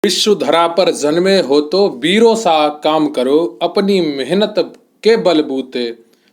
विश्व धरा पर जन्मे हो तो वीरों सा काम करो, अपनी मेहनत के बलबूते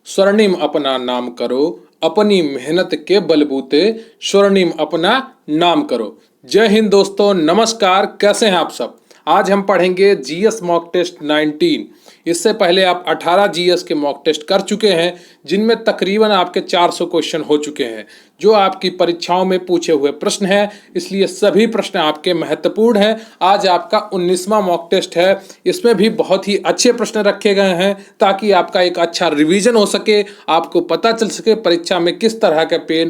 स्वर्णिम अपना नाम करो, अपनी मेहनत के बलबूते स्वर्णिम अपना नाम करो। जय हिंद दोस्तों, नमस्कार। कैसे हैं आप सब? आज हम पढ़ेंगे जीएस मॉक टेस्ट 19। इससे पहले आप 18 जीएस के मॉक टेस्ट कर चुके हैं, जिनमें तकरीबन आपके 400 क्वेश्चन हो चुके हैं, जो आपकी परीक्षाओं में पूछे हुए प्रश्न हैं। इसलिए सभी प्रश्न आपके महत्वपूर्ण हैं। आज आपका 19वां मॉक टेस्ट है। इसमें भी बहुत ही अच्छे प्रश्न रखे गए हैं, ताकि आपका एक अच्छा रिवीजन हो सके, आपको पता चल सके परीक्षा में किस तरह के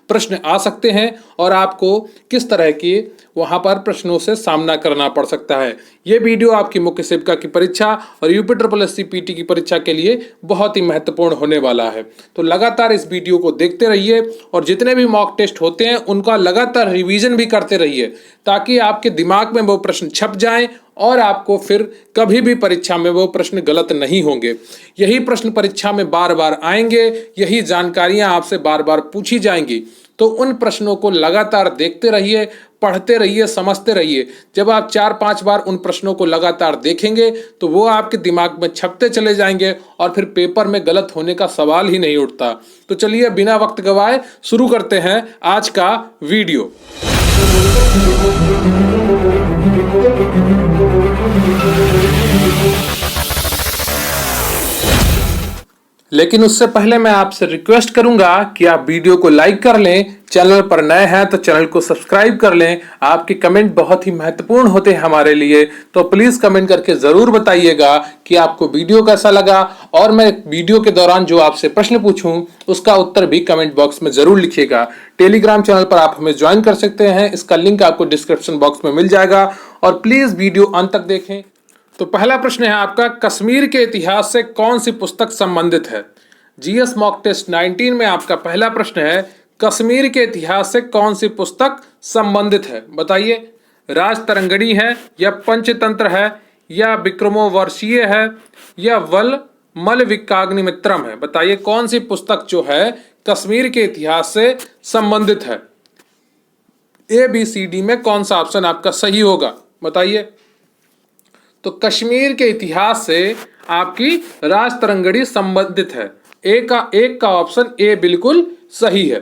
प्रश्न आ सकते हैं और आपको किस तरह की वहां पर प्रश्नों से सामना करना पड़ सकता है। ये वीडियो आपकी मुख्य सेविका की परीक्षा और UP triple S C PT की परीक्षा के लिए बहुत ही महत्वपूर्ण होने वाला है। तो लगातार इस वीडियो को देखते रहिए और जितने भी मॉक टेस्ट होते हैं उनका लगातार रिवीजन भी करते रहिए, ताकि आपके दिमाग में वो प्रश्न छप जाएं और आपको फिर कभी भी परीक्षा में वो प्रश्न गलत नहीं होंगे। यही प्रश्न परीक्षा में बार बार आएंगे, यही जानकारियां आपसे बार बार पूछी जाएंगी। तो उन प्रश्नों को लगातार देखते रहिए, पढ़ते रहिए, समझते रहिए। जब आप 4-5 बार उन प्रश्नों को लगातार देखेंगे तो वो आपके दिमाग में छपते चले जाएंगे और फिर पेपर में गलत होने का सवाल ही नहीं उठता। तो चलिए बिना वक्त गवाए शुरू करते हैं आज का वीडियो। लेकिन उससे पहले मैं आपसे रिक्वेस्ट करूंगा कि आप वीडियो को लाइक कर लें, चैनल पर नए हैं तो चैनल को सब्सक्राइब कर लें। आपके कमेंट बहुत ही महत्वपूर्ण होते हैं हमारे लिए, तो प्लीज कमेंट करके जरूर बताइएगा कि आपको वीडियो कैसा लगा, और मैं वीडियो के दौरान जो आपसे प्रश्न पूछूं उसका उत्तर भी कमेंट बॉक्स में जरूर लिखिएगा। टेलीग्राम चैनल पर आप हमें ज्वाइन कर सकते हैं, इसका लिंक आपको डिस्क्रिप्शन बॉक्स में मिल जाएगा। और प्लीज वीडियो अंत तक देखें। तो पहला प्रश्न है आपका, कश्मीर के इतिहास से कौन सी पुस्तक संबंधित है? जीएस मॉक टेस्ट 19 में आपका पहला प्रश्न है, कश्मीर के इतिहास से कौन सी पुस्तक संबंधित है? बताइए। राजतरंगिणी है, या पंचतंत्र है, या विक्रमोर्वशीय है, या मलविकाग्निमित्रम है? बताइए कौन सी पुस्तक जो है कश्मीर के इतिहास से संबंधित है? ABCD में कौन सा ऑप्शन आपका सही होगा? बताइए। तो कश्मीर के इतिहास से आपकी राजतरंगिणी संबंधित है। एक का ऑप्शन ए बिल्कुल सही है।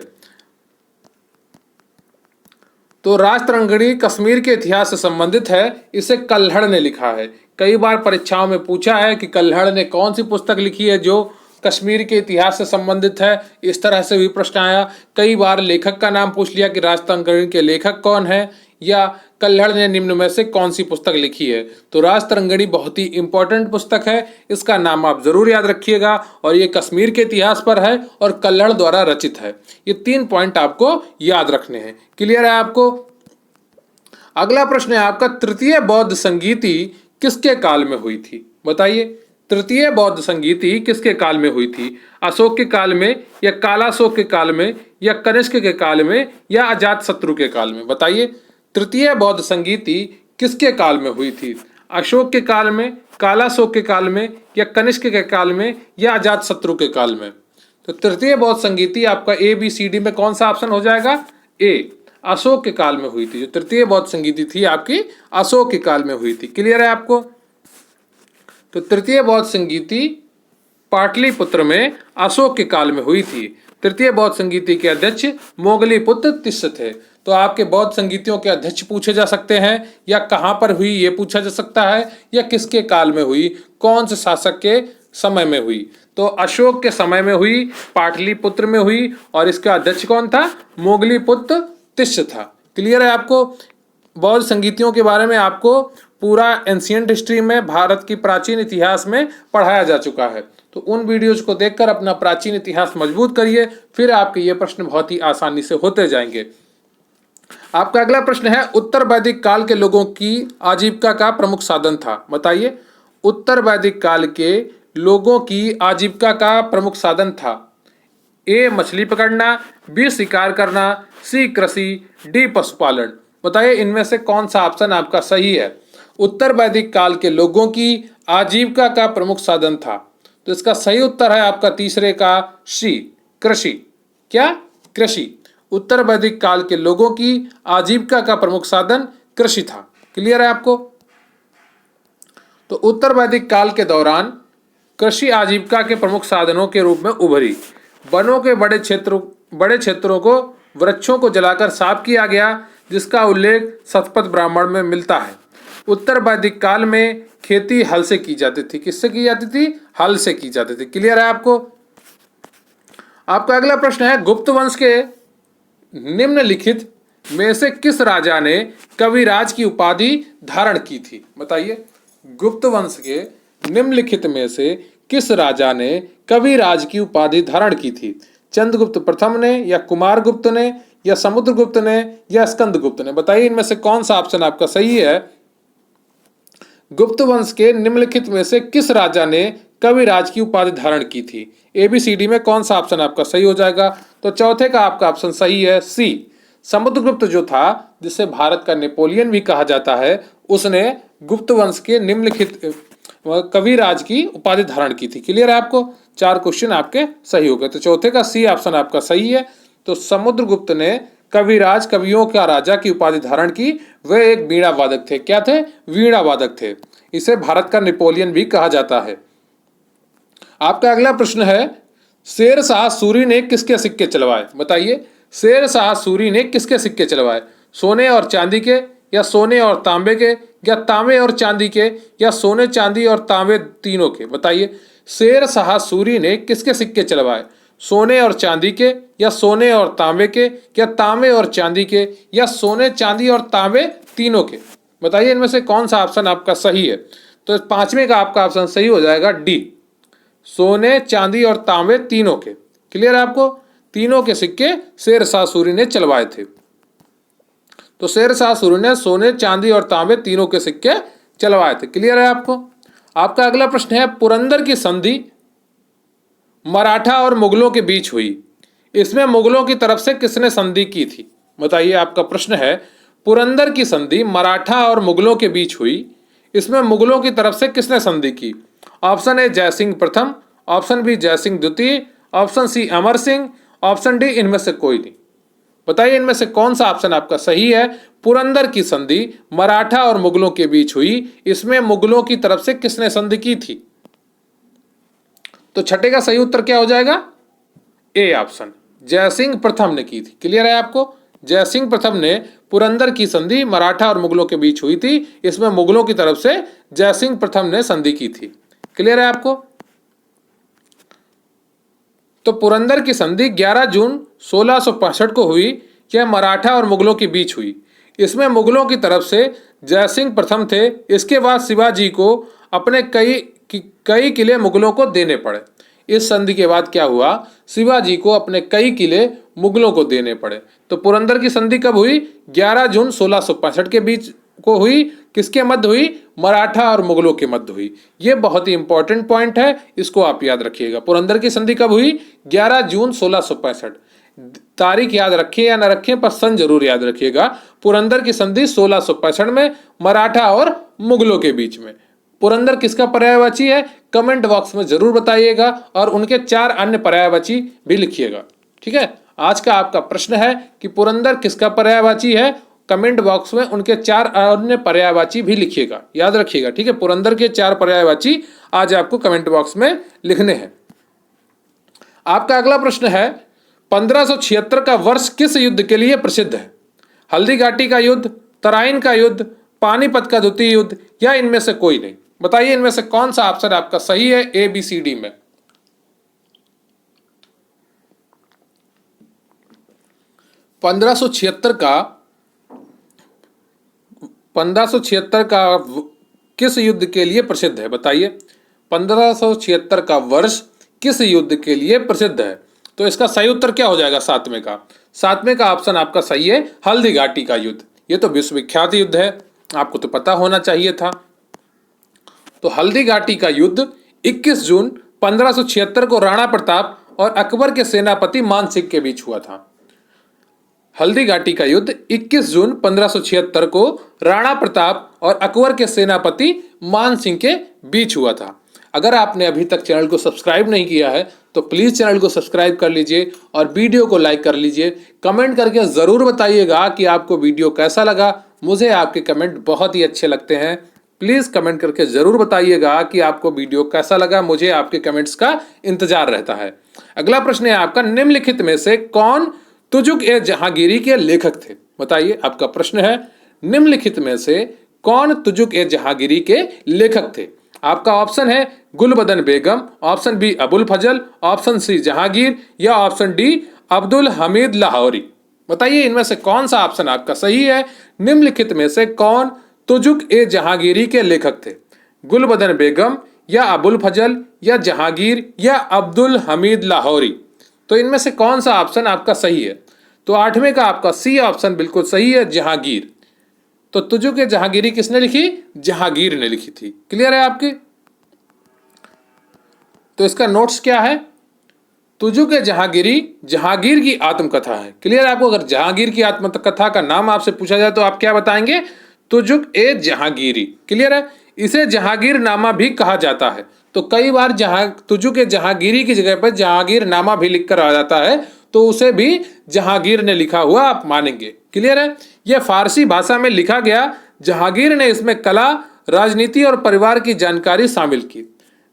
तो राजतरंगिणी कश्मीर के इतिहास से संबंधित है, इसे कल्हड़ ने लिखा है। कई बार परीक्षाओं में पूछा है कि कल्हड़ ने कौन सी पुस्तक लिखी है जो कश्मीर के इतिहास से संबंधित है। इस तरह से भी प्रश्न आया। कई बार लेखक का नाम पूछ लिया कि राजतरंगिणी के लेखक कौन है, या कल्हड़ ने निम्न में से कौन सी पुस्तक लिखी है। तो राजतरंगिणी बहुत ही इंपॉर्टेंट पुस्तक है, इसका नाम आप जरूर याद रखिएगा। और ये कश्मीर के इतिहास पर है और कल्हड़ द्वारा रचित है। ये 3 पॉइंट आपको याद रखने हैं। क्लियर है आपको? अगला प्रश्न है आपका, तृतीय बौद्ध संगीति किसके काल में हुई थी? बताइए। तृतीय बौद्ध संगीति किसके काल में हुई थी? अशोक के काल में, या कालाशोक के काल में, या कनिष्क के काल में, या अजातशत्रु के काल में? बताइए। तृतीय बौद्ध संगीति किसके काल में हुई थी? अशोक के काल में, कालाशोक के काल में, या कनिष्क के काल में, या अजातशत्रु के काल में? तो तृतीय बौद्ध संगीति आपका ABCD में कौन सा ऑप्शन हो जाएगा? ए, अशोक के काल में हुई थी। जो तृतीय बौद्ध संगीति थी आपकी अशोक के काल में हुई थी। क्लियर है आपको? तो तृतीय बौद्ध संगीति पाटलिपुत्र में अशोक के काल में हुई थी। तृतीय बौद्ध संगीति के अध्यक्ष मोगलीपुत्र तिस्स थे। तो आपके बौद्ध संगीतियों के अध्यक्ष पूछे जा सकते हैं, या कहां पर हुई ये पूछा जा सकता है, या किसके काल में हुई, कौन से शासक के समय में हुई। तो अशोक के समय में हुई, पाटलिपुत्र में हुई, और इसका अध्यक्ष कौन था? मोगलीपुत्र तिस्स था। क्लियर है आपको? बौद्ध संगीतियों के बारे में आपको पूरा एंशिएंट हिस्ट्री में, भारत की प्राचीन इतिहास में पढ़ाया जा चुका है। तो उन वीडियोज को देखकर अपना प्राचीन इतिहास मजबूत करिए, फिर आपके ये प्रश्न बहुत ही आसानी से होते जाएंगे। आपका अगला प्रश्न है, उत्तर वैदिक काल के लोगों की आजीविका का प्रमुख साधन था? बताइए। उत्तर वैदिक काल के लोगों की आजीविका का प्रमुख साधन था। ए, मछली पकड़ना, बी, शिकार करना, सी, कृषि, डी, पशुपालन? बताइए इनमें से कौन सा ऑप्शन आपका सही है? उत्तर वैदिक काल के लोगों की आजीविका का प्रमुख साधन था। तो इसका सही उत्तर है आपका तीसरे का सी, कृषि। क्या? कृषि। उत्तर वैदिक काल के लोगों की आजीविका का प्रमुख साधन कृषि था। क्लियर है आपको? तो उत्तर वैदिक काल के दौरान कृषि आजीविका के प्रमुख साधनों के रूप में उभरी। वनों के बड़े क्षेत्रों को वृक्षों को जलाकर साफ किया गया, जिसका उल्लेख शतपथ ब्राह्मण में मिलता है। उत्तर वैदिक काल में खेती हल से की जाती थी। किससे की जाती थी? हल से की जाती थी। क्लियर है आपको? आपका अगला प्रश्न है, गुप्त वंश के निम्नलिखित में से किस राजा ने कविराज की उपाधि धारण की थी? बताइए, गुप्त वंश के निम्नलिखित में से किस राजा ने कविराज की उपाधि धारण की थी? चंद्रगुप्त प्रथम ने, या कुमारगुप्त ने, या समुद्रगुप्त ने, या स्कंदगुप्त ने? बताइए इनमें से कौन सा ऑप्शन आपका सही है? गुप्त वंश के निम्नलिखित में से किस राजा ने कविराज की उपाधि धारण की थी? ABCD में कौन सा ऑप्शन आपका सही हो जाएगा? तो चौथे का आपका ऑप्शन सही है C। समुद्रगुप्त जो था, जिसे भारत का नेपोलियन भी कहा जाता है, उसने गुप्त वंश के निम्नलिखित कविराज की उपाधि धारण की थी। क्लियर है आपको? 4 क्वेश्चन आपके सही हो गए। तो चौथे का C ऑप्शन आपका सही है। तो समुद्रगुप्त ने कविराज, कवियों का राजा की उपाधि धारण की। वे एक वीणा वादक थे। क्या थे? वीणा वादक थे। इसे भारत का नेपोलियन भी कहा जाता है। आपका अगला प्रश्न है, शेर शाह सूरी ने किसके सिक्के चलवाए? बताइए, शेर शाह सूरी ने किसके सिक्के चलवाए? सोने और चांदी के, या सोने और तांबे के, या तांबे और चांदी के, या सोने चांदी और तांबे तीनों के? बताइए, शेर शाह सूरी ने किसके सिक्के चलवाए? सोने और चांदी के, या सोने और तांबे के, या तांबे और चांदी के, या सोने चांदी और तांबे तीनों के? बताइए इनमें से कौन सा ऑप्शन आपका सही है? तो पांचवें का आपका ऑप्शन सही हो जाएगा D, सोने चांदी और तांबे तीनों के। क्लियर है आपको? तीनों के सिक्के शेर शाह सूरी ने चलवाए थे। तो शेर शाह सूरी ने सोने चांदी और तांबे तीनों के सिक्के चलवाए थे। क्लियर है आपको? आपका अगला प्रश्न है, पुरंदर की संधि मराठा और मुगलों के बीच हुई। इसमें मुगलों की तरफ से किसने संधि की थी? बताइए, आपका प्रश्न है, पुरंदर की संधि मराठा और मुगलों के बीच हुई। इसमें मुगलों की तरफ से किसने संधि की? ऑप्शन ए जयसिंह प्रथम, ऑप्शन बी जयसिंह द्वितीय, option C Amar Singh, option D इनमें से कोई नहीं। बताइए इनमें से कौन सा ऑप्शन आपका सही है? पुरंदर की संधि मराठा और मुगलों के बीच हुई। इसमें मुगलों की तरफ से किसने संधि की थी? तो छठे का सही उत्तर क्या हो जाएगा? ए ऑप्शन, जयसिंह प्रथम ने की थी। क्लियर है आपको? जयसिंह प्रथम ने पुरंदर की संधि मराठा और मुगलों के बीच हुई थी। इसमें मुगलों की तरफ से जयसिंह प्रथम ने संधि की थी। क्लियर है आपको? तो पुरंदर की संधि 11 जून 1665 को हुई। यह मराठा और मुगलों के बीच हुई। इसमें मुगलों की तरफ से जयसिंह प्रथम थे। इसके बाद शिवाजी को अपने कई किले मुगलों को देने पड़े। इस संधि के बाद क्या हुआ? शिवाजी को अपने कई किले मुगलों को देने पड़े। तो पुरंदर की संधि कब हुई? 11 जून 1665 के बीच को हुई। किसके मध्य हुई? मराठा और मुगलों के मध्य हुई। ये बहुत ही इंपॉर्टेंट पॉइंट है, इसको आप याद रखिएगा। पुरंदर की संधि कब हुई? 11 जून 1665। तारीख याद रखें या ना रखें, पर सन जरूर याद रखिएगा। पुरंदर की संधि 1665 में मराठा और मुगलों के बीच में। पुरंदर किसका पर्यायवाची है? कमेंट बॉक्स में जरूर बताइएगा, और उनके 4 अन्य पर्यायवाची भी लिखिएगा। ठीक है, आज का आपका प्रश्न है कि पुरंदर किसका पर्यायवाची है? कमेंट बॉक्स में उनके 4 अन्य पर्यायवाची भी लिखिएगा, याद रखिएगा। ठीक है, पुरंदर के 4 पर्यायवाची आज आपको कमेंट बॉक्स में लिखने हैं। आपका अगला प्रश्न है, 1576 का वर्ष किस युद्ध के लिए प्रसिद्ध है? हल्दी घाटी का युद्ध, तराइन का युद्ध, पानीपत का द्वितीय युद्ध, या इनमें से कोई नहीं? बताइए इनमें से कौन सा ऑप्शन आपका सही है ABCD में? 1576 का किस युद्ध के लिए प्रसिद्ध है? बताइए, 1576 का वर्ष किस युद्ध के लिए प्रसिद्ध है? तो इसका सही उत्तर क्या हो जाएगा? सातवें का ऑप्शन आपका सही है, हल्दी घाटी का युद्ध। ये तो विश्वविख्यात युद्ध है, आपको तो पता होना चाहिए था। तो हल्दी घाटी का युद्ध 21 जून 1576 को राणा प्रताप और अकबर के सेनापति मान सिंह के बीच हुआ था। हल्दी घाटी का युद्ध 21 जून 1576 को राणा प्रताप और अकबर के सेनापति मान सिंह के बीच हुआ था। अगर आपने अभी तक चैनल को सब्सक्राइब नहीं किया है तो प्लीज़ चैनल को सब्सक्राइब कर लीजिए और वीडियो को लाइक कर लीजिए। कमेंट करके ज़रूर बताइएगा कि आपको वीडियो कैसा लगा। मुझे आपके कमेंट बहुत ही अच्छे लगते हैं। प्लीज़ कमेंट करके ज़रूर बताइएगा कि आपको वीडियो कैसा लगा। मुझे आपके कमेंट्स का इंतजार रहता है। अगला प्रश्न है आपका, निम्नलिखित में से कौन तुजुक ए जहांगीरी के लेखक थे? बताइए, आपका प्रश्न है निम्नलिखित में से कौन तुजुक ए जहांगीरी के लेखक थे? आपका ऑप्शन है गुलबदन बेगम, ऑप्शन बी अबुल फजल, ऑप्शन सी जहांगीर या ऑप्शन डी अब्दुल हमीद लाहौरी। बताइए इनमें से कौन सा ऑप्शन आपका सही है। निम्नलिखित में से कौन तुजुक ए जहांगीरी के लेखक थे? गुलबदन बेगम या अबुल फजल या जहांगीर या अब्दुल हमीद लाहौरी। तो इनमें से कौन सा ऑप्शन आपका सही है? तो आठवें का आपका सी ऑप्शन बिल्कुल सही है, जहांगीर। तो तुजुक ए जहांगीरी किसने लिखी? जहांगीर ने लिखी थी। क्लियर है आपकी? तो इसका नोट्स क्या है? तुजुक ए जहांगीरी जहांगीर की आत्मकथा है। क्लियर है आपको? अगर जहांगीर की आत्मकथा का नाम आपसे पूछा जाए तो आप क्या बताएंगे? तुजुक ए जहांगीरी। क्लियर है? इसे जहांगीर नामा भी कहा जाता है। तो कई बार तुजुक ए जहांगीरी की जगह पर जहांगीर नामा भी लिखकर आ जाता है, तो उसे भी जहांगीर ने लिखा हुआ आप मानेंगे। क्लियर है? यह फारसी भाषा में लिखा गया। जहांगीर ने इसमें कला, राजनीति और परिवार की जानकारी शामिल की।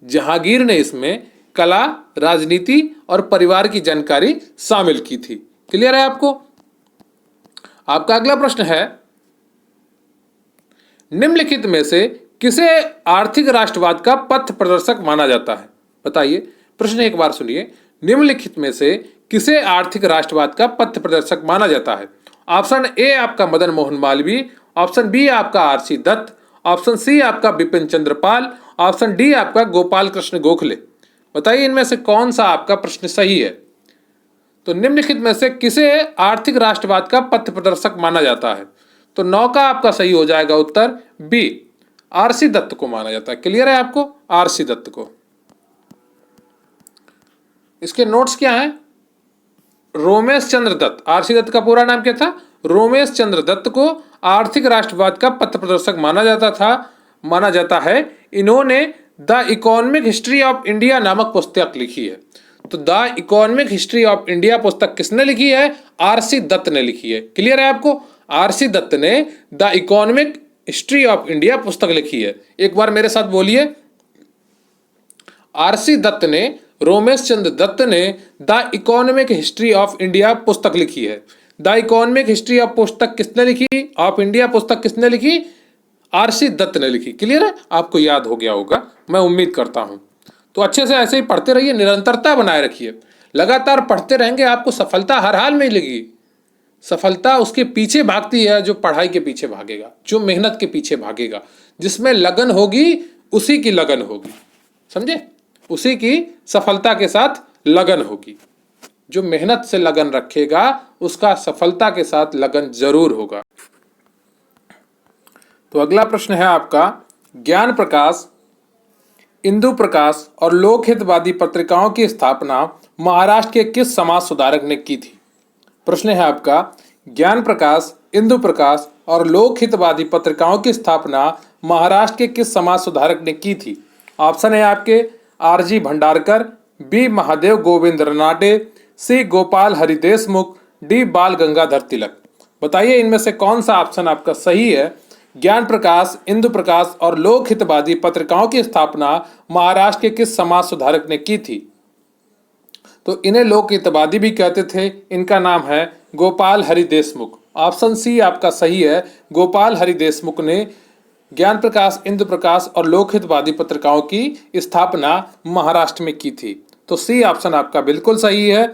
जहांगीर ने इसमें कला, राजनीति और परिवार की जानकारी शामिल की थी। क्लियर है आपको? आपका अगला प्रश्न है, निम्नलिखित में से किसे आर्थिक राष्ट्रवाद का पथ प्रदर्शक माना जाता है? बताइए, प्रश्न एक बार सुनिए। निम्नलिखित में से किसे आर्थिक राष्ट्रवाद का पथ प्रदर्शक माना जाता है? ऑप्शन ए आपका मदन मोहन मालवीय, ऑप्शन बी आपका आरसी दत्त, ऑप्शन सी आपका बिपिन चंद्र पाल, ऑप्शन डी आपका गोपाल कृष्ण गोखले। बताइए इनमें से कौन सा आपका प्रश्न सही है। तो निम्नलिखित में से किसे आर्थिक राष्ट्रवाद का पथ प्रदर्शक माना जाता है? तो 9 का आपका सही हो जाएगा उत्तर बी, आरसी दत्त को माना जाता है। क्लियर है आपको? आरसी दत्त को। इसके नोट्स क्या है? रोमेश चंद्र दत्त, आरसी दत्त का पूरा नाम क्या था? रोमेश चंद्र दत्त को आर्थिक राष्ट्रवाद का पथ प्रदर्शक माना जाता है। इन्होंने the economic history of India नामक पुस्तक लिखी है। तो the economic history of India पुस्तक किसने लिखी है? आरसी दत्त ने लिखी है। क्लियर है आपको? आरसी दत्त ने the economic history of India पुस्तक लिखी है। एक बार मेरे साथ बोलिए, आरसी दत्त ने, रोमेश चंद्र दत्त ने the economic history of India पुस्तक लिखी है। द इकोनॉमिक हिस्ट्री ऑफ पुस्तक किसने लिखी? ऑफ इंडिया पुस्तक किसने लिखी? आरसी दत्त ने लिखी। क्लियर है? आपको याद हो गया होगा, मैं उम्मीद करता हूं। तो अच्छे से ऐसे ही पढ़ते रहिए, निरंतरता बनाए रखिए। लगातार पढ़ते रहेंगे, आपको सफलता हर हाल में मिलेगी। सफलता उसके पीछे भागती है जो पढ़ाई के पीछे भागेगा, जो मेहनत के पीछे भागेगा। जिसमें लगन होगी उसी की लगन होगी। समझे? उसी की सफलता के साथ लगन होगी। जो मेहनत से लगन रखेगा उसका सफलता के साथ लगन जरूर होगा। तो अगला प्रश्न है आपका, ज्ञान प्रकाश, इंदु प्रकाश और लोकहितवादी पत्रिकाओं की स्थापना महाराष्ट्र के किस समाज सुधारक ने की थी? प्रश्न है आपका, ज्ञान प्रकाश, इंदु प्रकाश और लोकहितवादी पत्रिकाओं की स्थापना महाराष्ट्र के किस समाज सुधारक ने की थी? ऑप्शन है आपके आरजी भंडारकर, बी महादेव गोविंद रनाटे, सी गोपाल हरि देशमुख, डी बाल गंगाधर तिलक। बताइए इनमें से कौन सा ऑप्शन आपका सही है। ज्ञान प्रकाश, इंदु प्रकाश और लोकहितवादी पत्रिकाओं की स्थापना महाराष्ट्र के किस समाज सुधारक ने की थी? तो इन्हें लोकहितवादी भी कहते थे। इनका नाम है गोपाल हरि देशमुख। ऑप्शन सी आपका सही है, गोपाल हरि देशमुख ने ज्ञान प्रकाश, इंदु प्रकाश और लोकहितवादी पत्रिकाओं की स्थापना महाराष्ट्र में की थी। तो सी ऑप्शन आपका बिल्कुल सही है।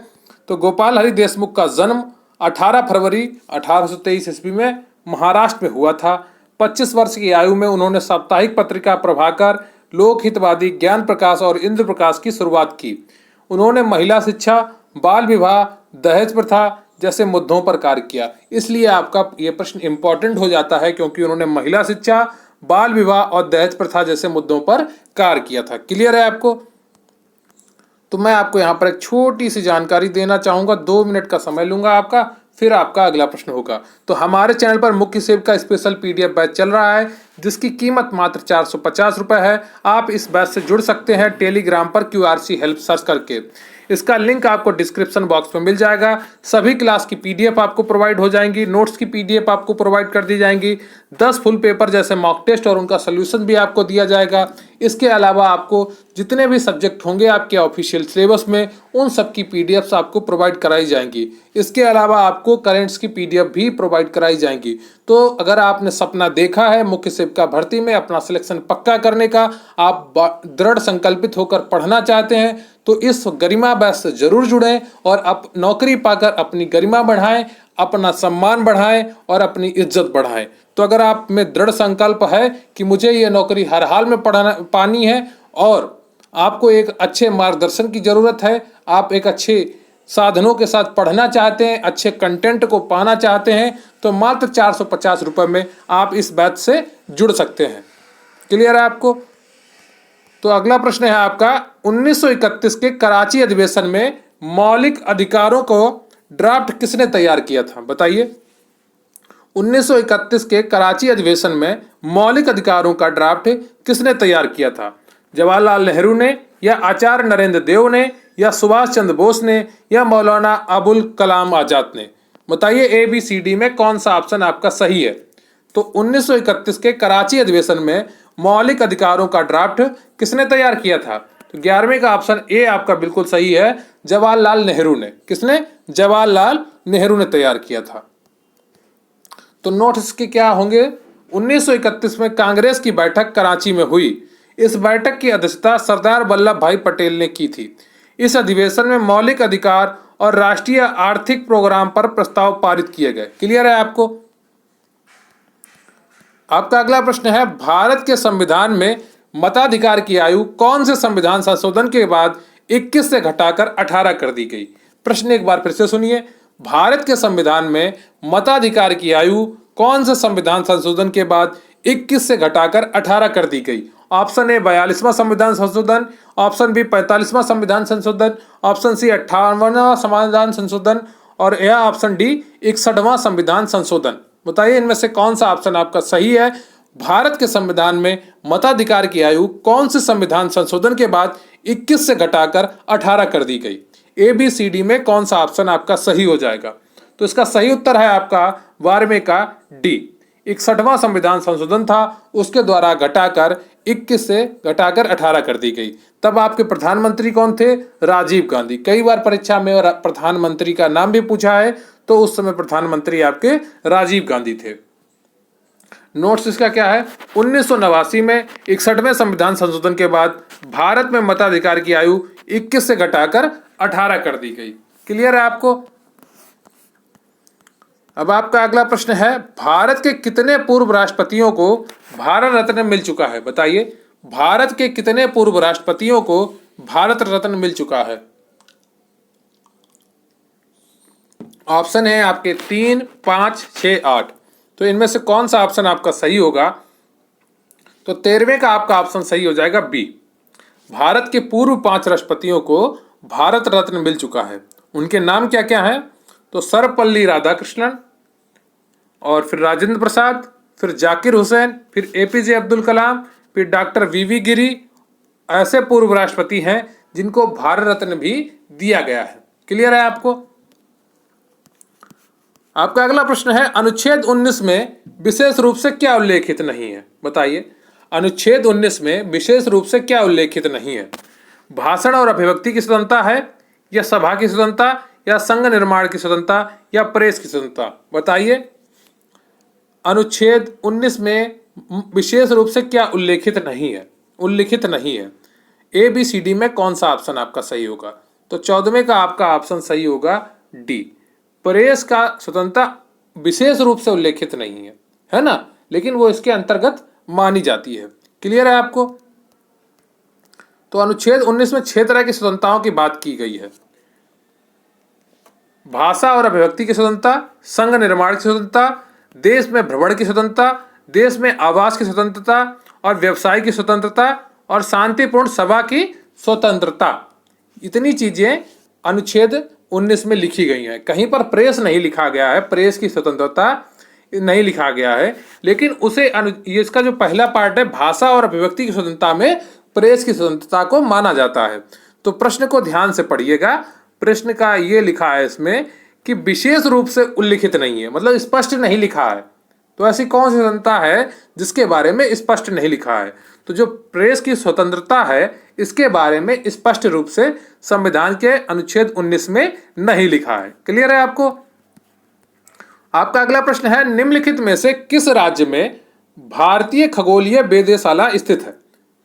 तो गोपाल हरि देशमुख का जन्म 18 फरवरी 1823 ईस्वी में महाराष्ट्र में हुआ था। 25 वर्ष की आयु में उन्होंने साप्ताहिक पत्रिका प्रभाकर, लोकहितवादी, ज्ञान प्रकाश और इंद्र प्रकाश की शुरुआत की। उन्होंने महिला शिक्षा, बाल विवाह, दहेज प्रथा जैसे मुद्दों पर कार्य किया। इसलिए आपका ये प्रश्न इंपॉर्टेंट हो जाता है, क्योंकि उन्होंने महिला शिक्षा, बाल विवाह और दहेज प्रथा जैसे मुद्दों पर कार्य किया था। क्लियर है आपको? तो मैं आपको यहाँ पर एक छोटी सी जानकारी देना चाहूँगा, 2 मिनट का समय लूँगा आपका, फिर आपका अगला प्रश्न होगा। तो हमारे चैनल पर मुख्य सेव का स्पेशल PDF बैच चल रहा है। जिसकी कीमत मात्र 450 रुपये है। आप इस बैच से जुड़ सकते हैं टेलीग्राम पर QRC हेल्प सर्च करके। इसका लिंक आपको डिस्क्रिप्शन बॉक्स में मिल जाएगा। सभी क्लास की PDF आपको प्रोवाइड हो जाएंगी, नोट्स की PDF आपको प्रोवाइड कर दी जाएंगी, 10 फुल पेपर जैसे मॉक टेस्ट और उनका सोल्यूशन भी आपको दिया जाएगा। इसके अलावा आपको जितने भी सब्जेक्ट होंगे आपके ऑफिशियल सिलेबस में, उन सब की PDFs आपको प्रोवाइड कराई जाएंगी। इसके अलावा आपको करेंट्स की PDF भी प्रोवाइड कराई जाएंगी। तो अगर आपने सपना देखा है मुख्य सेविका भर्ती में अपना सिलेक्शन पक्का करने का, आप दृढ़ संकल्पित होकर पढ़ना चाहते हैं, तो इस गरिमा बैच से जरूर जुड़ें और अब नौकरी पाकर अपनी गरिमा बढ़ाएं, अपना सम्मान बढ़ाएं और अपनी इज्जत बढ़ाएं। तो अगर आप में दृढ़ संकल्प है कि मुझे ये नौकरी हर हाल में पानी है और आपको एक अच्छे मार्गदर्शन की जरूरत है, आप एक अच्छे साधनों के साथ पढ़ना चाहते हैं, अच्छे कंटेंट को पाना चाहते हैं, तो मात्र 450 रुपये में आप इस बैच से जुड़ सकते हैं। क्लियर है आपको? तो अगला प्रश्न है आपका, 1931 के कराची अधिवेशन में मौलिक अधिकारों को ड्राफ्ट किसने तैयार किया था? बताइए। 1931 के कराची अधिवेशन में मौलिक अधिकारों का ड्राफ्ट किसने तैयार किया था? जवाहरलाल नेहरू ने, या आचार्य नरेंद्र देव ने, या सुभाष चंद्र बोस ने, या मौलाना अबुल कलाम आजाद ने? बताइए ABCD में कौन सा ऑप्शन आपका सही है। तो 1931 के कराची अधिवेशन में मौलिक अधिकारों का ड्राफ्ट किसने तैयार किया था? तो 11वें का ऑप्शन A आपका बिल्कुल सही है, जवाहरलाल नेहरू ने। किसने? जवाहरलाल नेहरू ने तैयार किया था। तो नोट्स के क्या होंगे? 1931 में कांग्रेस की बैठक कराची में हुई। इस बैठक की अध्यक्षता सरदार वल्लभ भाई पटेल ने की थी। इस अधिवेशन में मौलिक अधिकार और राष्ट्रीय आर्थिक प्रोग्राम पर प्रस्ताव पारित किए गए। क्लियर है आपको? आपका अगला प्रश्न है, भारत के संविधान में मताधिकार की आयु कौन से संविधान संशोधन के बाद 21 से घटाकर 18 कर दी गई? प्रश्न एक बार फिर से सुनिए। भारत के संविधान में मताधिकार की आयु कौन से संविधान संशोधन के बाद 21 से घटाकर 18 कर दी गई? ऑप्शन ए 42वां संविधान संशोधन, ऑप्शन बी 45वां संविधान संशोधन, ऑप्शन सी 58वां संविधान संशोधन और या ऑप्शन डी 61वां संविधान संशोधन। बताइए इनमें से कौन सा ऑप्शन आपका सही है। भारत के संविधान में मताधिकार की आयु कौन से संविधान संशोधन के बाद 21 से घटाकर 18 कर दी गई? ABCD में कौन सा ऑप्शन आपका सही हो जाएगा? तो इसका सही उत्तर है आपका 12वें का D। 61वां संविधान संशोधन था, उसके द्वारा घटाकर 21 से घटाकर 18 कर दी गई। तब आपके प्रधानमंत्री कौन थे? राजीव गांधी। कई बार परीक्षा में प्रधानमंत्री का नाम भी पूछा है, तो उस समय प्रधानमंत्री आपके राजीव गांधी थे। नोट्स इसका क्या है? 1989 में 61वें संविधान संशोधन के बाद भारत में मताधिकार की आयु 21 से घटाकर 18 कर दी गई। क्लियर है आपको? अब आपका अगला प्रश्न है, भारत के कितने पूर्व राष्ट्रपतियों को भारत रत्न मिल चुका है? बताइए, भारत के कितने पूर्व राष्ट्रपतियों को भारत रत्न मिल चुका है? ऑप्शन है आपके 3, 5, 6, 8। तो इनमें से कौन सा ऑप्शन आपका सही होगा? तो 13वें का आपका ऑप्शन सही हो जाएगा बी। भारत के पूर्व 5 राष्ट्रपतियों को भारत रत्न मिल चुका है। उनके नाम क्या क्या हैं? तो सर्वपल्ली राधाकृष्णन, और फिर राजेंद्र प्रसाद, फिर जाकिर हुसैन, फिर APJ अब्दुल कलाम, फिर डॉक्टर VV गिरी। ऐसे पूर्व राष्ट्रपति हैं जिनको भारत रत्न भी दिया गया है। क्लियर है आपको? आपका अगला प्रश्न है, अनुच्छेद 19 में विशेष रूप से क्या उल्लेखित नहीं है? बताइए, अनुच्छेद 19 में विशेष रूप से क्या उल्लेखित नहीं है? भाषण और अभिव्यक्ति की स्वतंत्रता है, या सभा की स्वतंत्रता, या संघ निर्माण की स्वतंत्रता, या प्रेस की स्वतंत्रता? बताइए, अनुच्छेद 19 में विशेष रूप से क्या उल्लेखित नहीं है? उल्लिखित नहीं है। ABCD में कौन सा ऑप्शन आपका सही होगा? तो 14वें का आपका ऑप्शन सही होगा D। प्रेस का स्वतंत्रता विशेष रूप से उल्लेखित नहीं है ना, लेकिन वो इसके अंतर्गत मानी जाती है। क्लियर है आपको? तो अनुच्छेद 19 में 6 तरह की स्वतंत्रताओं की बात की गई है। भाषा और अभिव्यक्ति की स्वतंत्रता, संघ निर्माण की स्वतंत्रता, देश में भ्रमण की स्वतंत्रता, देश में आवास की स्वतंत्रता और व्यवसाय की स्वतंत्रता और शांतिपूर्ण सभा की स्वतंत्रता। इतनी चीजें अनुच्छेद 19 में लिखी गई हैं। कहीं पर प्रेस नहीं लिखा गया है, प्रेस की स्वतंत्रता नहीं लिखा गया है, लेकिन उसे ये इसका जो पहला पार्ट है, भाषा और अभिव्यक्ति की स्वतंत्रता में प्रेस की स्वतंत्रता को माना जाता है। तो प्रश्न को ध्यान से पढ़िएगा। प्रश्न का ये लिखा है इसमें कि विशेष रूप से उल्लिखित नहीं है, मतलब स्पष्ट नहीं लिखा है। तो ऐसी कौन सी स्वतंत्रता है जिसके बारे में स्पष्ट नहीं लिखा है? तो जो प्रेस की स्वतंत्रता है इसके बारे में स्पष्ट रूप से संविधान के अनुच्छेद 19 में नहीं लिखा है। क्लियर है आपको? आपका अगला प्रश्न है, निम्नलिखित में से किस राज्य में भारतीय खगोलीय वेधशाला स्थित है?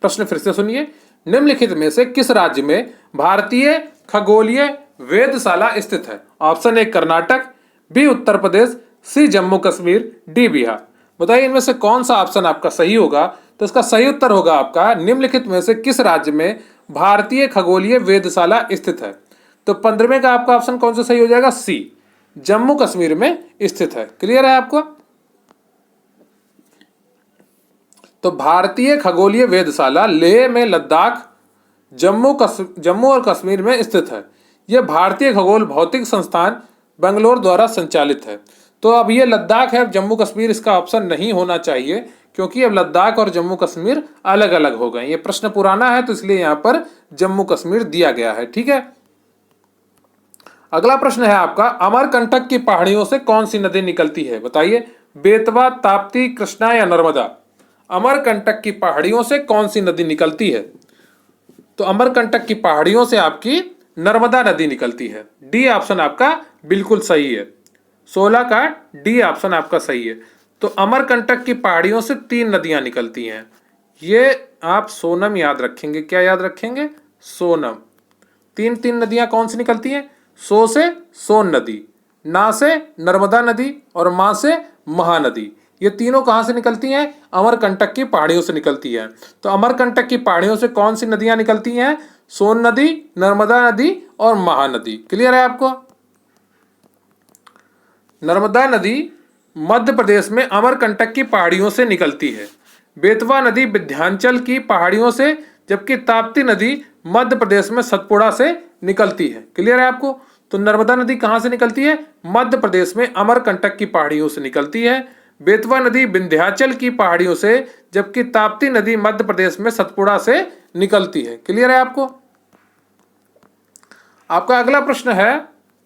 प्रश्न फिर से सुनिए, निम्नलिखित में से किस राज्य में भारतीय खगोलीय वेधशाला स्थित है? Option A Karnataka, B Uttar Pradesh, C Jammu Kashmir, D Bihar. बताइए इनमें से कौन सा ऑप्शन आपका सही होगा? तो इसका सही उत्तर होगा आपका, निम्नलिखित में से किस राज्य में भारतीय खगोलीय वेधशाला स्थित है? तो 15वें का आपका ऑप्शन कौन सा सही हो जाएगा? सी, जम्मू कश्मीर में स्थित है। क्लियर है आपको? तो भारतीय खगोलीय वेधशाला लेह में, लद्दाख, जम्मू और कश्मीर में स्थित है। यह भारतीय खगोल भौतिक संस्थान बेंगलोर द्वारा संचालित है। तो अब ये लद्दाख है, जम्मू कश्मीर इसका ऑप्शन नहीं होना चाहिए, क्योंकि अब लद्दाख और जम्मू कश्मीर अलग अलग हो गए। ये प्रश्न पुराना है तो इसलिए यहाँ पर जम्मू कश्मीर दिया गया है। ठीक है, अगला प्रश्न है आपका, अमरकंटक की पहाड़ियों से कौन सी नदी निकलती है? बताइए, बेतवा, ताप्ती, कृष्णा या नर्मदा? अमरकंटक की पहाड़ियों से कौन सी नदी निकलती है? तो अमरकंटक की पहाड़ियों से आपकी नर्मदा नदी निकलती है। डी ऑप्शन आपका बिल्कुल सही है। 16 का डी ऑप्शन आपका सही है। तो अमरकंटक की पहाड़ियों से 3 नदियां निकलती हैं। ये आप सोनम याद रखेंगे। क्या याद रखेंगे? सोनम। तीन नदियां कौन सी निकलती हैं? सो से सोन नदी, ना से नर्मदा नदी और मां से महानदी। ये तीनों कहां से निकलती हैं? अमरकंटक की पहाड़ियों से निकलती हैं। तो अमरकंटक की पहाड़ियों से कौन सी नदियां निकलती हैं? सोन नदी, नर्मदा नदी और महानदी। क्लियर है आपको? नर्मदा नदी मध्य प्रदेश में अमरकंटक की पहाड़ियों से निकलती है। बेतवा नदी विंध्याचल की पहाड़ियों से, जबकि ताप्ती नदी मध्य प्रदेश में सतपुड़ा से निकलती है। क्लियर है आपको? तो नर्मदा नदी कहां से निकलती है? मध्य प्रदेश में अमरकंटक की पहाड़ियों से निकलती है। बेतवा नदी विंध्याचल की पहाड़ियों से, जबकि ताप्ती नदी मध्य प्रदेश में सतपुड़ा से निकलती है। क्लियर है आपको? आपका अगला प्रश्न है,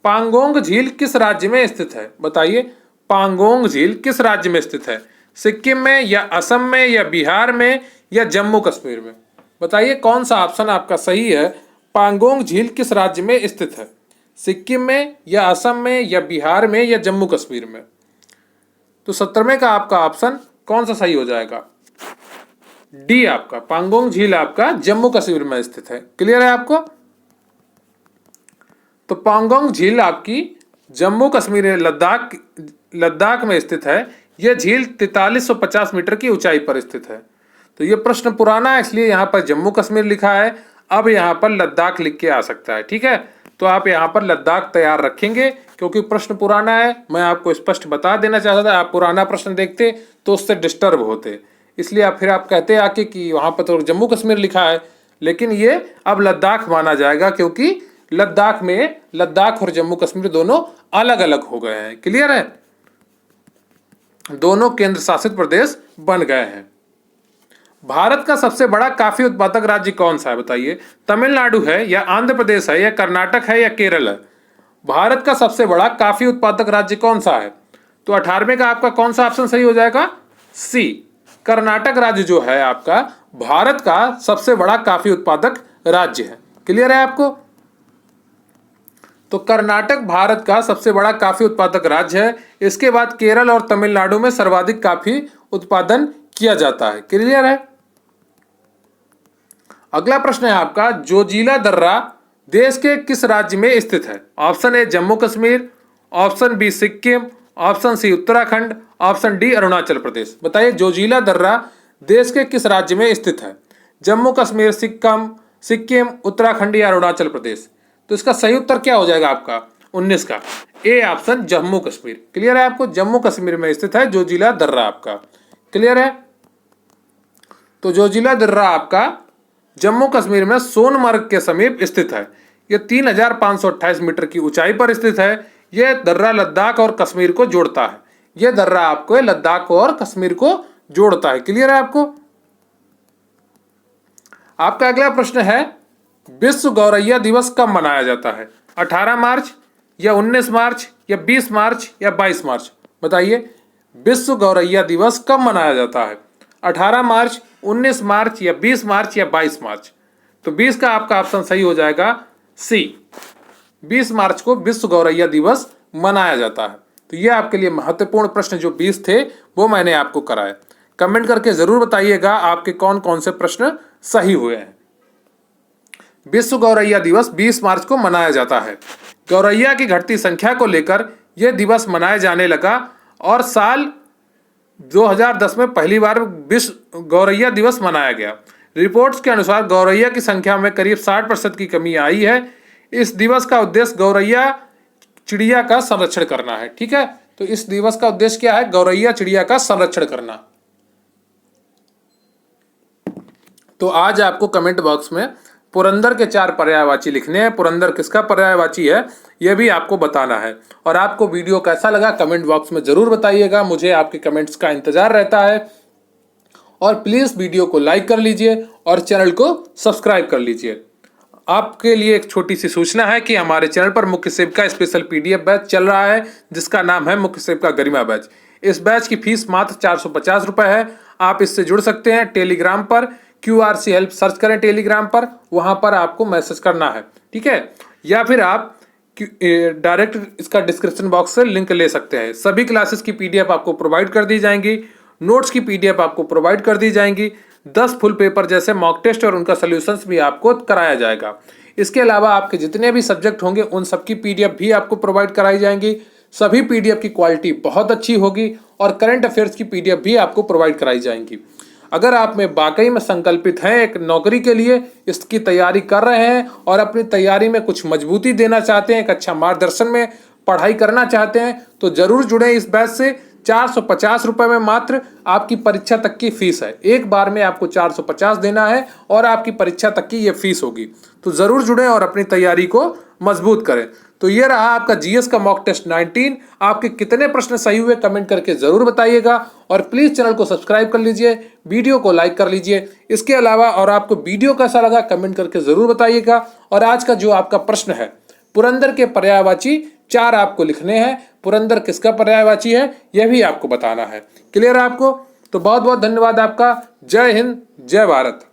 पांगोंग झील किस राज्य में स्थित है? बताइए, पांगोंग झील किस राज्य में स्थित है? सिक्किम में या असम में या बिहार में या जम्मू कश्मीर में? बताइए कौन सा ऑप्शन आपका सही है? पांगोंग झील किस राज्य में स्थित है? सिक्किम में या असम में या बिहार में या जम्मू कश्मीर में? तो 17वें का आपका ऑप्शन कौन सा सही हो जाएगा? डी आपका, पांगोंग झील आपका जम्मू कश्मीर में स्थित है। क्लियर है आपको? तो पांगोंग झील आपकी जम्मू कश्मीर लद्दाख में स्थित है। यह झील 4350 मीटर की ऊंचाई पर स्थित है। तो यह प्रश्न पुराना है इसलिए यहाँ पर जम्मू कश्मीर लिखा है। अब यहाँ पर लद्दाख लिख के आ सकता है। ठीक है, तो आप यहाँ पर लद्दाख तैयार रखेंगे क्योंकि प्रश्न पुराना है। मैं आपको स्पष्ट बता देना चाहता था, आप पुराना प्रश्न देखते तो उससे डिस्टर्ब होते, इसलिए आप कहते आके कि वहाँ पर तो जम्मू कश्मीर लिखा है, लेकिन ये अब लद्दाख माना जाएगा क्योंकि लद्दाख और जम्मू कश्मीर दोनों अलग अलग हो गए हैं। क्लियर है? दोनों केंद्र शासित प्रदेश बन गए हैं। भारत का सबसे बड़ा कॉफी उत्पादक राज्य कौन सा है? बताइए, तमिलनाडु है या आंध्र प्रदेश है या कर्नाटक है या केरल है? भारत का सबसे बड़ा कॉफी उत्पादक राज्य कौन सा है? तो 18वें का आपका कौन सा ऑप्शन सही हो जाएगा? सी, कर्नाटक राज्य जो है आपका भारत का सबसे बड़ा कॉफी उत्पादक राज्य है। क्लियर है आपको? तो कर्नाटक भारत का सबसे बड़ा कॉफी उत्पादक राज्य है। इसके बाद केरल और तमिलनाडु में सर्वाधिक कॉफी उत्पादन किया जाता है। क्लियर है? अगला प्रश्न है आपका, जोजिला दर्रा देश के किस राज्य में स्थित है? Option A Jammu Kashmir, option B Sikkim, option C Uttarakhand, option D Arunachal Pradesh. बताइए जोजिला दर्रा देश के किस राज्य में स्थित है? जम्मू कश्मीर, सिक्किम, उत्तराखंड या अरुणाचल प्रदेश? तो इसका सही उत्तर क्या हो जाएगा आपका 19 का? A option Jammu Kashmir. Clear है आपको? जम्मू कश्मीर में स्थित है जोजिला दर्रा आपका। क्लियर है? तो जोजिला दर्रा आपका जम्मू कश्मीर में सोनमर्ग के समीप स्थित है। यह 3528 मीटर की ऊंचाई पर स्थित है। यह दर्रा लद्दाख और कश्मीर को जोड़ता है। ये दर्रा आपको लद्दाख को और कश्मीर को जोड़ता है। क्लियर है आपको? आपका अगला प्रश्न है, विश्व गौरैया दिवस कब मनाया जाता है? 18 मार्च या 19 मार्च या 20 मार्च या 22 मार्च? बताइए, विश्व गौरैया दिवस कब मनाया जाता है? 18 मार्च, 19 मार्च या 20 मार्च या 22 मार्च? तो 20 का आपका ऑप्शन सही हो जाएगा सी, 20 मार्च को विश्व गौरैया दिवस मनाया जाता है। तो ये आपके लिए महत्वपूर्ण प्रश्न जो 20 थे वो मैंने आपको कराए। कमेंट करके जरूर बताइएगा आपके कौन कौन से प्रश्न सही हुए हैं। विश्व गौरैया दिवस 20 मार्च को मनाया जाता है। गौरैया की घटती संख्या को लेकर यह दिवस मनाया जाने लगा और साल 2010 में पहली बार विश्व गौरैया दिवस मनाया गया। रिपोर्ट्स के अनुसार गौरैया की संख्या में करीब 60% की कमी आई है। इस दिवस का उद्देश्य गौरैया चिड़िया का संरक्षण करना है। ठीक है, तो इस दिवस का उद्देश्य क्या है? गौरैया चिड़िया का संरक्षण करना। तो आज आपको कमेंट बॉक्स में पुरंदर के 4 पर्यायवाची लिखने हैं। पुरंदर किसका पर्यायवाची है यह भी आपको बताना है। और आपको वीडियो कैसा लगा कमेंट बॉक्स में जरूर बताइएगा, मुझे आपके कमेंट्स का इंतजार रहता है। और प्लीज वीडियो को लाइक कर लीजिए और चैनल को सब्सक्राइब कर लीजिए। आपके लिए एक छोटी सी सूचना है कि हमारे चैनल पर मुख्य सेविका स्पेशल पीडीएफ बैच चल रहा है जिसका नाम है मुख्य सेविका गरिमा बैच। इस बैच की फीस मात्र 450 रुपए है। आप इससे जुड़ सकते हैं टेलीग्राम पर, QRC हेल्प सर्च करें टेलीग्राम पर, वहां पर आपको मैसेज करना है। ठीक है, या फिर आप डायरेक्ट इसका डिस्क्रिप्शन बॉक्स से लिंक ले सकते हैं। सभी क्लासेस की पीडीएफ आपको प्रोवाइड कर दी जाएंगी, नोट्स की पीडीएफ आपको प्रोवाइड कर दी जाएंगी, 10 फुल पेपर जैसे मॉक टेस्ट और उनका सॉल्यूशंस भी आपको कराया जाएगा। इसके अलावा आपके जितने भी सब्जेक्ट होंगे उन सबकी पीडीएफ भी आपको प्रोवाइड कराई जाएंगी। सभी पीडीएफ की क्वालिटी बहुत अच्छी होगी और करंट अफेयर्स की पीडीएफ भी आपको प्रोवाइड कराई जाएंगी। अगर आप में वाकई में संकल्पित हैं एक नौकरी के लिए, इसकी तैयारी कर रहे हैं और अपनी तैयारी में कुछ मजबूती देना चाहते हैं, एक अच्छा मार्गदर्शन में पढ़ाई करना चाहते हैं, तो जरूर जुड़े इस बैच से। 450 रुपए में मात्र आपकी परीक्षा तक की फीस है। एक बार में आपको 450 देना है और आपकी परीक्षा तक की ये फीस होगी। तो जरूर जुड़े और अपनी तैयारी को मजबूत करें। तो ये रहा आपका जीएस का मॉक टेस्ट 19। आपके कितने प्रश्न सही हुए कमेंट करके जरूर बताइएगा और प्लीज चैनल को सब्सक्राइब कर लीजिए, वीडियो को लाइक कर लीजिए। इसके अलावा और आपको वीडियो कैसा लगा कमेंट करके जरूर बताइएगा। और आज का जो आपका प्रश्न है, पुरंदर के पर्यायवाची 4 आपको लिखने हैं। पुरंदर किसका पर्यायवाची है यह भी आपको बताना है। क्लियर है आपको? तो बहुत बहुत धन्यवाद आपका। जय हिंद, जय भारत।